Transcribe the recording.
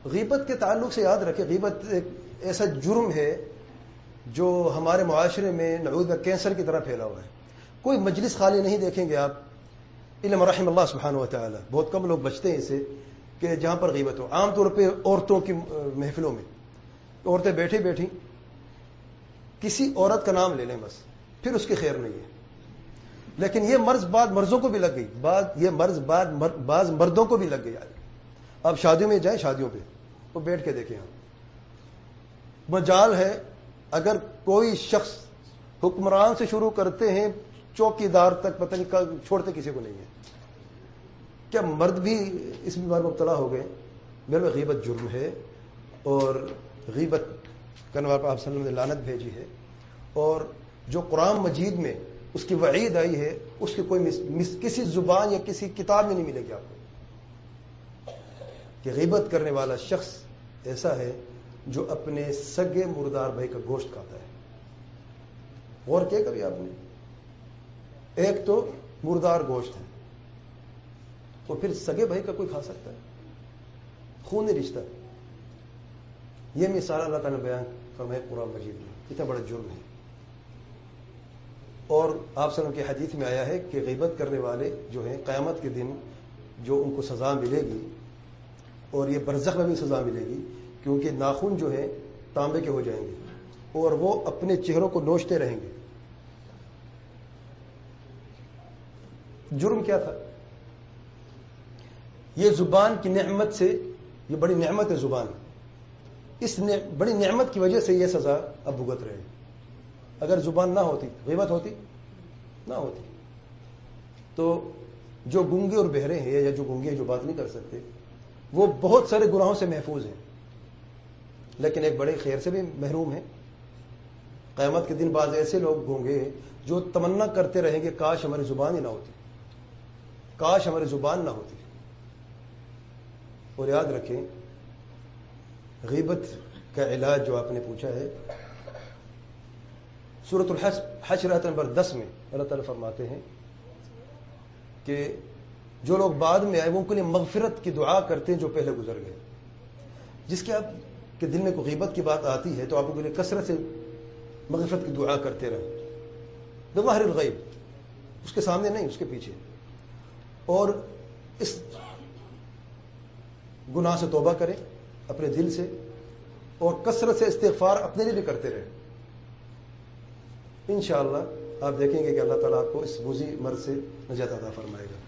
غیبت کے تعلق سے یاد رکھیں، غیبت ایک ایسا جرم ہے جو ہمارے معاشرے میں نعوذ باللہ کینسر کی طرح پھیلا ہوا ہے. کوئی مجلس خالی نہیں دیکھیں گے آپ، الا من رحم اللہ سبحانہ و تعالی. بہت کم لوگ بچتے ہیں اسے کہ جہاں پر غیبت ہو. عام طور پہ عورتوں کی محفلوں میں عورتیں بیٹھی بیٹھی کسی عورت کا نام لے لیں بس، پھر اس کی خیر نہیں ہے. لیکن یہ مرض بعض مردوں کو بھی لگ گئی، یہ مرض بعض مردوں کو بھی لگ گئی. آپ شادیوں میں جائیں، شادیوں پہ تو بیٹھ کے دیکھیں آپ، مجال ہے اگر کوئی شخص حکمران سے شروع کرتے ہیں چوکی دار تک پتہ نہیں چھوڑتے کسی کو نہیں ہے. کیا مرد بھی اس بیمار مبتلا ہو گئے؟ میرے میں غیبت جرم ہے، اور غیبت کرنے والے آپ صلی اللہ علیہ وسلم نے لعنت بھیجی ہے، اور جو قرآن مجید میں اس کی وعید آئی ہے اس کی کوئی کسی زبان یا کسی کتاب میں نہیں ملے گی آپ کو، کہ غیبت کرنے والا شخص ایسا ہے جو اپنے سگے مردار بھائی کا گوشت کھاتا ہے. غور کیا کبھی آپ نے؟ ایک تو مردار گوشت ہے، تو پھر سگے بھائی کا کوئی کھا سکتا ہے؟ خونی رشتہ. یہ مثال اللہ تعالیٰ نے بیان فرمائے قرآن مجید میں، اتنا بڑا جرم ہے. اور آپ صلی اللہ علیہ وسلم کی حدیث میں آیا ہے کہ غیبت کرنے والے جو ہیں قیامت کے دن جو ان کو سزا ملے گی، اور یہ برزخ میں بھی سزا ملے گی، کیونکہ ناخن جو ہے تانبے کے ہو جائیں گے اور وہ اپنے چہروں کو نوچتے رہیں گے. جرم کیا تھا؟ یہ زبان کی نعمت سے، یہ بڑی نعمت ہے زبان، اس بڑی نعمت کی وجہ سے یہ سزا اب بھگت رہے ہیں. اگر زبان نہ ہوتی، غیبت ہوتی نہ ہوتی، تو جو گونگے اور بہرے ہیں یا جو گونگے جو بات نہیں کر سکتے وہ بہت سارے گناہوں سے محفوظ ہیں، لیکن ایک بڑے خیر سے بھی محروم ہیں. قیامت کے دن بعض ایسے لوگ ہوں گے جو تمنا کرتے رہیں گے کاش ہماری زبان ہی نہ ہوتی، کاش ہماری زبان نہ ہوتی. اور یاد رکھیں غیبت کا علاج جو آپ نے پوچھا ہے، سورۃ الحشر آیت نمبر 10 میں اللہ تعالیٰ فرماتے ہیں کہ جو لوگ بعد میں آئے وہ ان کے لیے مغفرت کی دعا کرتے ہیں جو پہلے گزر گئے. جس کے آپ کے دل میں کوئی غیبت کی بات آتی ہے تو آپ ان کے لیے کثرت سے مغفرت کی دعا کرتے رہیں، بظاہر الغیب، اس کے سامنے نہیں، اس کے پیچھے. اور اس گناہ سے توبہ کریں اپنے دل سے، اور کثرت سے استغفار اپنے لیے بھی کرتے رہیں. انشاءاللہ آپ دیکھیں گے کہ اللہ تعالیٰ آپ کو اس موذی مرض سے نجات عطا فرمائے گا.